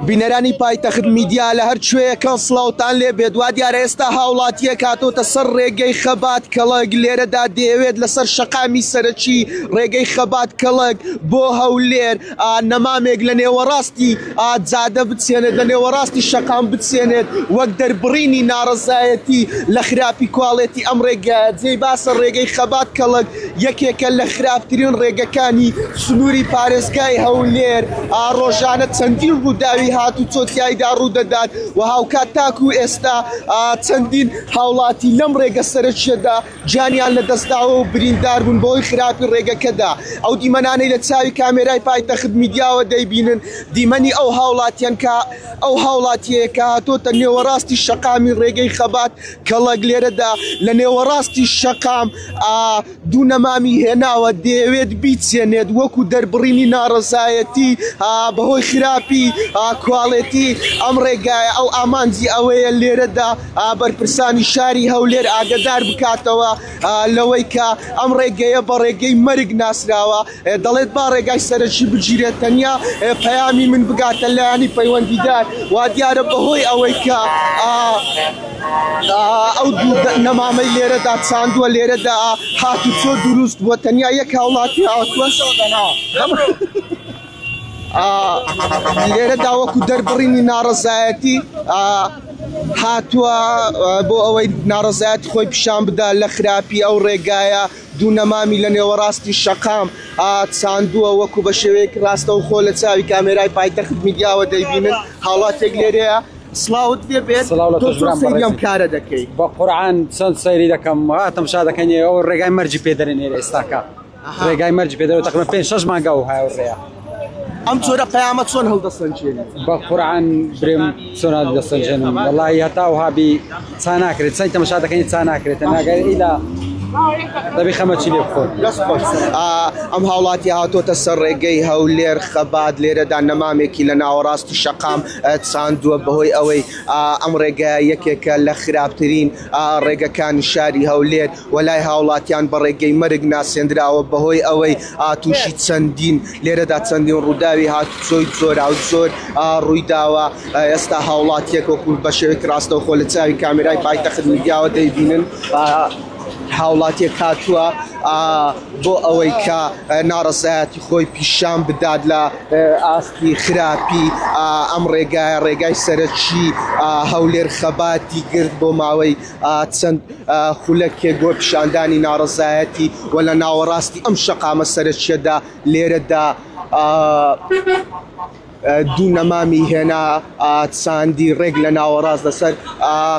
بینەرانی پایتەخت میدیا لە هەر کوێیەکەن سڵاوتان لێ بێت. وا دیارە ئێستا هاوڵاتیەک هاتۆتە سەر ڕێگەی خەبات کەڵک لێرەدا دەیەوێت لەسەر شەقامی سەرەکی ڕێگەی خەبات کەڵک بۆ هەولێر نەمامێک لە نێوەڕاستی جادە بچێنێت، لە نێوەڕاستی شەقام بچێنێت وەک دەربڕینی ناڕەزایەتی لە خراپی کواڵێتی ئەم ڕێگایە. جێی باسە ڕێگەی خەبات کەڵک یەکێکە لە خراپترین ڕێگەکانی سنووری پارێزگای هەولێر. ڕۆژانە چەندین ڕووداوی هات و چۆتیایدا ڕوودەدات و هاوکات تاکو ئێستا چەندین هاوڵاتی لەم ڕێگە سەرچێدا جانیان لە دەستداوە و بریندار بوون بۆی خراپی ڕێگەکەدا. ئەو دیمەنانەی لە چاوی کامێرای پایتەخت میدیاوە دەیبینن دیمەنی ئەو هاوڵاتیان کە ئەو هاوڵاتیەکە هاتۆتە نێوەڕاستی شەقامی ڕێگەی خەبات کەڵک لێرەدا لە نێوەڕاستی شەقام دوو نەمامی هێناوە دەیەوێت بیچێنێت وەکو دەربڕینی ناڕەزایەتی بەهۆی خراپی کواڵێتی ئەم ڕێگایە. ئەو ئامانجی ئەوەیە لێرەدا بەرپرسانی شاری هەولێر ئاگدار بکاتەوە لەوەی کە ئەم ڕێگەیە بە ڕێگەی مەرگ ناسراوە. دەڵێت با ڕێگای سەرەکی بگیرێت تەنیا پەیامی من بگاتە لایانی پەیوەندیدار. وا دیارە بەهۆی ئەوەی کە ئەو نەمامەی لێرەدا چاندووە لێرەدا هاتو چۆ دروست بووە تەنیا یەک هاوڵاتی هاتووە لێرەدا وەکو دەربڕینی ناڕەزایەتی هاتووە بۆ ئەوەی ناڕەزایەتی خۆی پیشان بدا لە خراپی ئەو ڕێگایە. دوو نەمامی لە نێوەڕاستی شەقام چاندووە وەکو بە شێوەیەک ڕاستە و خۆ لە چاوی کامێرای پایتەخت میدیاوە دەیبینن. هاوڵاتێک لێرەیە. سڵاوت لێ بێت سەیری ئەم کارە دەکەی؟ بە قورعان چەند سەیری دەکەم تەماشا دەکەنی ئەو ڕێگای مەرجی پێدەرێنێ ئێستاکە ڕێگای مەرج پێدەرێت تقریبا 5-6 مانگە و هاو ڕێیە. ئەم جۆرە پەیامە چۆن هەڵدەسەنجێنێت؟ بە قورعان برێم چۆن هەڵدەسەنجێنم وەڵڵی هەتا وهابی چا ناکرێت چەند تەماشا دەکەنی چا ناکرێتە ناگەر ئیلا دەبی خەمەچی لێ بخۆن. ئەم هاوڵاتی هاتۆتە سەر ڕێگەی هەولێر خەبات لێرەدا نەمامێکی لە ناوەڕاستی شەقام چاندووە بەهۆی ئەوەی ئەم ڕێگایە یەکێکە لە خراپترین ڕێگەکانی شاری هەولێر وەلای هاوڵاتیان بە ڕێگەی مەرگ ناسێنراوە بەهۆی ئەوەی تووشی چەندین لێرەدا چەندین ڕووداوی هاتوچۆی زۆر و زۆر ڕوویداوە. ئێستا هاوڵاتیەک وەکو بە شێوەیەک ڕاستەوخۆ لە چاوی کامێرای پایتەخت میدیاوە دەیبینن هاوڵاتیەک هاتووە بۆ ئەوەی کە ناڕەزایەتی خۆی پیشان بدات لە ئاستی خراپی ئەم ڕێگایە ڕێگای سەرەکی هەولێر خەباتی گرت بۆ ماوەی چەند خولەکێک بۆ پیشاندانی ناڕەزایەتی و لە ناوەڕاستی ئەم شەقامە سەرەکیەدا لێرەدا دوو نەمامی هێنا چاندی ڕێک لە ناوەڕاست لەسەر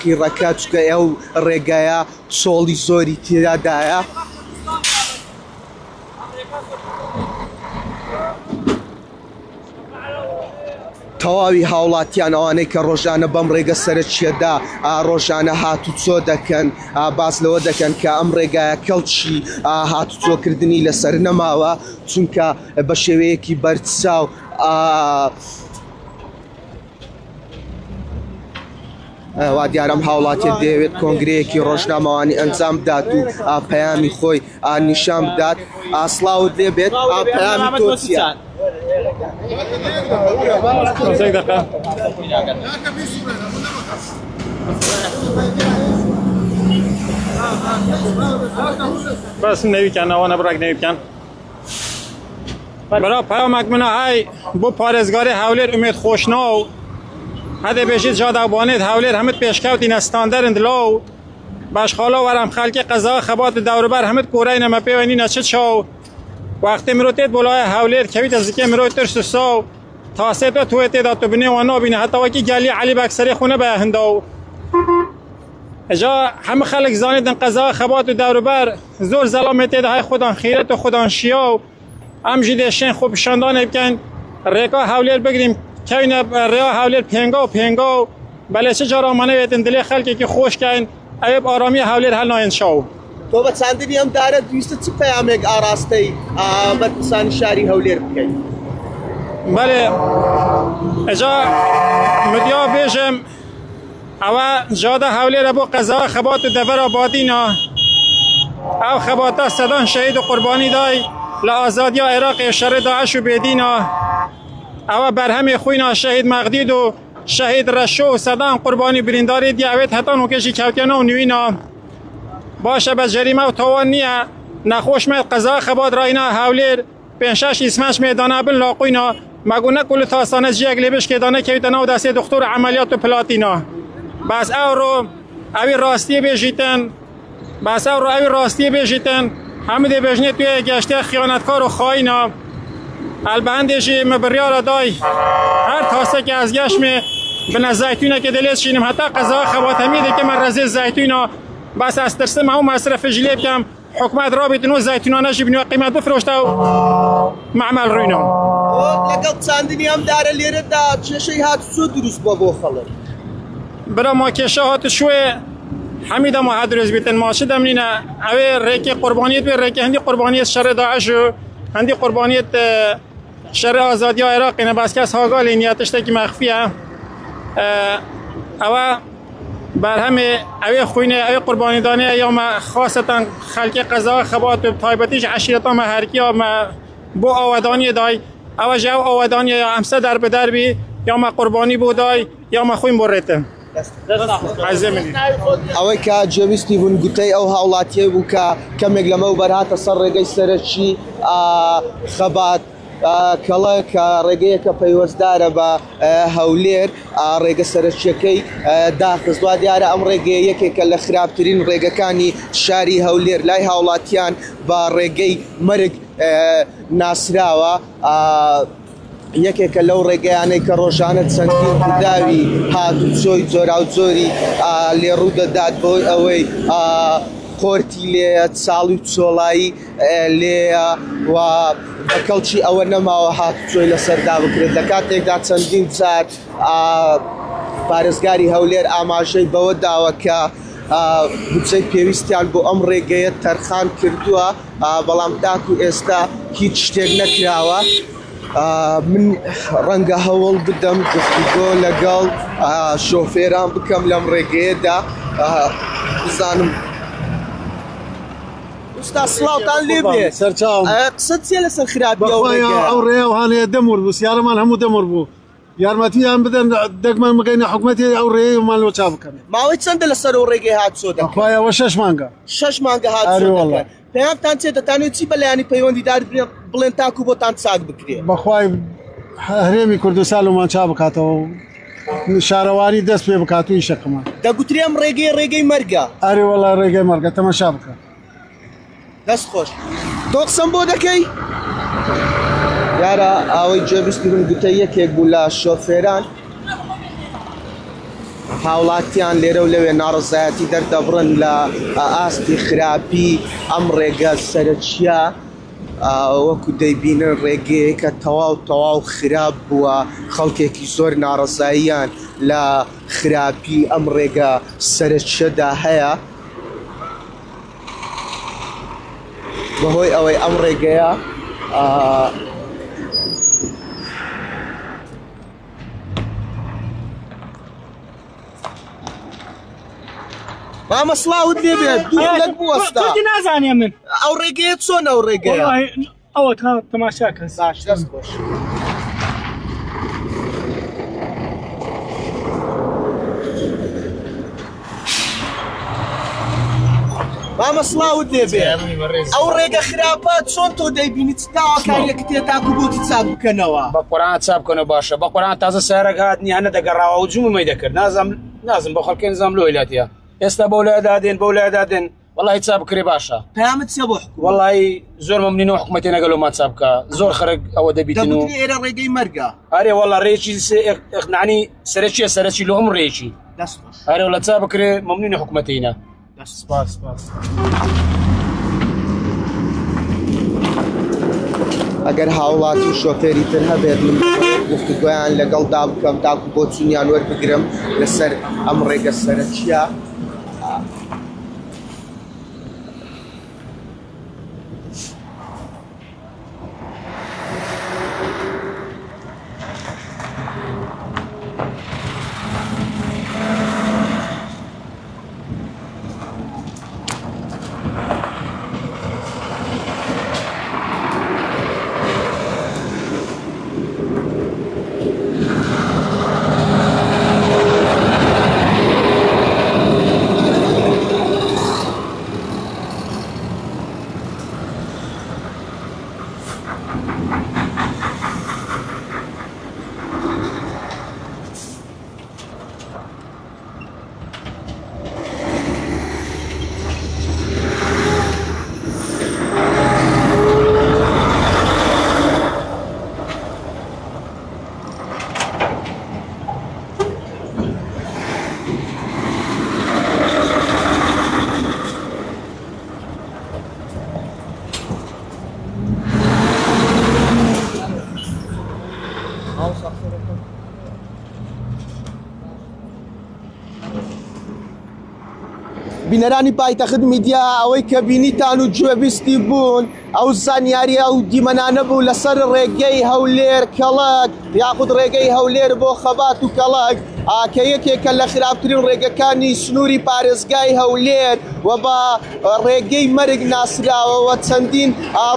قیڕەکە چکە ئەو ڕێگایە چۆڵی زۆری تێدادایە. تەواوی هاوڵاتیان ئەوانەی کە ڕۆژانە بەم ڕێگە سەرچیەدا ڕۆژانە هاتوچۆ دەکەن باس لەوە دەکەن کە ئەم ڕێگایە کەڵکی هاتوچۆکردنی لەسەر نەماوە چونکە بە شێوەیەکی بەرچاو وا دیارەم هاوڵاتیە دەیەوێت کۆنگرەیەکی ڕۆژنامەوانی ئەنجام بدات و پەیامی خۆی نیشان بدات. سڵاوت لێ بێت پەیامی تۆ چییە؟ بس نوی کن آوانه برک نوی کن برای پیامک منه های بو پارێزگاری هەولێر امید خوشناو هەدێ بێژیت جادەبانێت هەولێر هەمت پێشکەوتی نەستاندەرن دلۆ باشخاڵە وەرم خەلکی قەزا خەبات دەوروبەر هەمت کۆرەی نەمە پێوەنی نەچێت شاو وەختی مرۆتێت بۆلای هەولێر کەویتە زیکێ مرۆی ترس و ساو تاسێتە توێ تێدا تو بنێ و نابینە هەتاوەکی گەلی عەلی بەکسەری خونە بە هەنداو ئەجا هەموو خەڵک زانێتن قەزا خەبات و دەوروبەر زۆر زەڵامێت تێدا های خودان خیرەت و خودان شیا و ئەم ژی دێشێن خۆ پیشاندانێ بکەن ڕێگا هەولێر بگریم کەوینە ڕێیا هەولێر پێنگا و بەلێ چه جارامانەوێتن دلێ خەڵکێکی خۆشکەین ئەوێ ئارامی هەولێر هەل ناین شاو. تۆ بە چاندنی ئەم دارە دویستە چ پەیامێک ئاراستەی بەرپرسانی شاری هەولێر بکەین؟ بەڵێ ئەجا مدیا بێژم ئەوە جادە هەولێرە بۆ قەزا خەبات و دەڤەر ئابادینە ئەو خەباتە سەدان شەهید و قوربانی دای لە ئازادیا عێراقی شەڕی داعش و بێدینە او برهم خوینا شهید مقدید و شهید رشو و صدام قربانی برینداری دیوید حتی نوکشی کوتینا و نوینا باشه به جریمه و توان نیه نخوش مید قضا خباد راینا هولیر پنشش اسمش میدانه بل لاقوینا مگونه کل تاستانه جیگ لیبش که دانه کوتینا و دست دکتر عملیات و پلاتینا بس او رو اوی راستی بیجیتن بس او رو اوی راستی بیجیتن همه دی بجنه توی گشته خیانتکار و خائینا البندشی مبریار دای هر تاسته که از گشم بنا زیتونه که دلیت شینم حتی قضا خوات همیده که من رزی زیتونا بس از ترسم هم مصرف جلیب کم حکومت رابط نو زیتونانه جی بنو قیمت بفروشته و معمل روینا لەگەڵ چاندنی ئەم دارە لێرەدا کێشەی هات زۆر دروست بۆ خەڵک برا ما کێشە هات شوێ هەمیدا ما هات دروست بیتن ماچە دەمنینە ئەوێ ڕێکی قوربانیت بێ ڕێکی هەندی قوربانیت شەڕ داعش و هەندی قوربانیت شەڕ ئازادیە عێراقینە بەس کەس هاگالی نیە تشتێکی مەخفیە ئەوە برهمه اوی خوینه اوی قربانی دانه یا ما خاصتا خلق قضا خبات و تایبتیش عشیرتا ما هرکی ها ما بو آودانی دای او جو آودانی یا همسه در به در بی یا ما قربانی بودای یا ما خوین بورته ئەوەی کە جێویستی بوون گوتەی ئەو هاوڵاتیە بوو کە کەمێک لەمە و بەرهاتە سەر ڕێگەی سەرەکی خەبات کەڵە کە ڕێگەیەکە پەیوەستدارە بە هەولێر ڕێگە سەرچیەکەی داخستوا دیارە ئەم ڕێگەیە یەکێکە لە خراپترین ڕێگەکانی شاری هەولێر لای هاوڵاتیان بە ڕێگەی مەرگ ناسراوە یەکێکە لەو ڕێگەیانەی کە ڕۆژانە چەندین داوی هاتوچۆی جۆرا و جۆری لێڕوو دەدات بۆی ئەوەی قۆرتی لێ چاڵی و چۆڵایی لێ و بەکەڵکی ئەوە نەماوە هاتوچۆی لەسەردا بکرێت لە کاتێکدا چەندین جار پارێزگاری هەولێر ئاماژەی بەوە داوە کە بودجەی پێویستیان بۆ ئەم ڕێگەیە تەرخان کردووە بەڵام تاکو ئێستا هیچ شتێک نەکراوە من ڕەنگە هەوڵ بدەم گفتوگۆ لەگەڵ شۆفێران بکەم لەم ڕێگەیەدا بزانم ئوستا سڵاوتان لێ بێ قسەت چێ لەسەر خراپی ئەو ڕێ هاانەیە دەمر بوو سیارەمان هەموو دەمر بوو یارمەتیان بدەن دەگمان بگەینە حکوومەتی ئەو ڕێمان لۆ چاو بکەن ماوەی چەندە لەسەر ئەو ڕێگەی هاتچۆ دەخوایەوە 6 مانگە 6 مانگە هات پێیانتان چێت دەتانێت چی بەلایانی پەیوەندیدار بڵێن تاکو بۆتان چاک بکرێت بەخوای هەرێمی کوردستان لەمان چاو بکاتەوە شارەواری دەست پێ بکات و ئیشەکەمان دەگوتری ئەم ڕێگەی مەرگە ئەرێ وەڵا ڕێگەی مەرگە تەماشا بکە دەست خۆش تۆ قسەم بۆ دەکەی یارە ئەوەی جێویستی من گوتە یەکێک بوو لە شۆفێران هاوڵاتیان لێرە و لەوێ ناڕزایەتی دەردەبڕن لە ئاستی خراپی ئەم ڕێگە سەرچیە وەکو دەیبینن ڕێگەیە کە تەواو خراپ بووە خەڵکێکی زۆر ناڕزاییان لە خراپی ئەم ڕێگە سەرچیەدا هەیە بەهۆی ئەوەی ئەم ڕێگەیە مامە سڵاوت لێ بێت دوولەک بوەستا نازانێ من ئەو ڕێگەیە چۆن ئەو ڕێگەیە ئەوە تەماشا کەس دەست خۆش مامە سڵاوت لێ بێت ئەو ڕێگە خراپە چۆن تۆ دەیبینیت تاواکاریەکە تێتاکو بۆتی چاک بکەنەوە بە قورآن چاک بکەنەوە باشە بە قورآن تازە سارەک هاتنی هەنە دەگەڕاوە و جوممەی دەکرد نازم بە خەڵکێ نزام لۆ ویلاتیە ئێستا بەو لادادێن بەو لادادێن وەڵی چاک بکرێ باشە پەیامت چێ بۆ حکومەت وەڵی زۆر مەمنینەوە حکومەتی نەگەڵۆمان چاک بکە زۆر خەرک ئەوە دەبیتن و ئێرە ڕێگەی مەرگە ئەرێ وەڵا ڕێکی نانی سەرچیە سەرچی لۆ هەموو ڕێکی ئەرێ وڵە چاک بکرێ مەمنینە حکومەتینە ئەگەر هاوڵاتی و شۆفێری تر هەبێت من گفتوگۆیان لەگەڵدا بکەم تاکو بۆ چونیان وەربگرم لەسەر ئەم ڕێگە سەرچیە بینەرانی پایتەخت میدیا ئەوەی کە بینیتان و گوێبیستی بوون ئەو زانیاریە و دیمەنانە بوو لەسەر ڕێگەی هەولێر کەڵک یاخود ڕێگەی هەولێر بۆ خەبات و کەڵک کە یەکێکە لە خراپترین ڕێگەکانی سنووری پارێزگای هەولێر و بە ڕێگەی مەرگ ناسراوەوە چەندین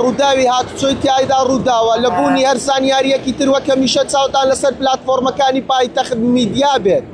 ڕووداوی هاتوچۆی تایدا ڕووداوە لە بوونی هەر زانیاریەکی تر وەکە میشە چاوتان لەسەر پلاتفۆرمەکانی پایتەخت میدیا بێت.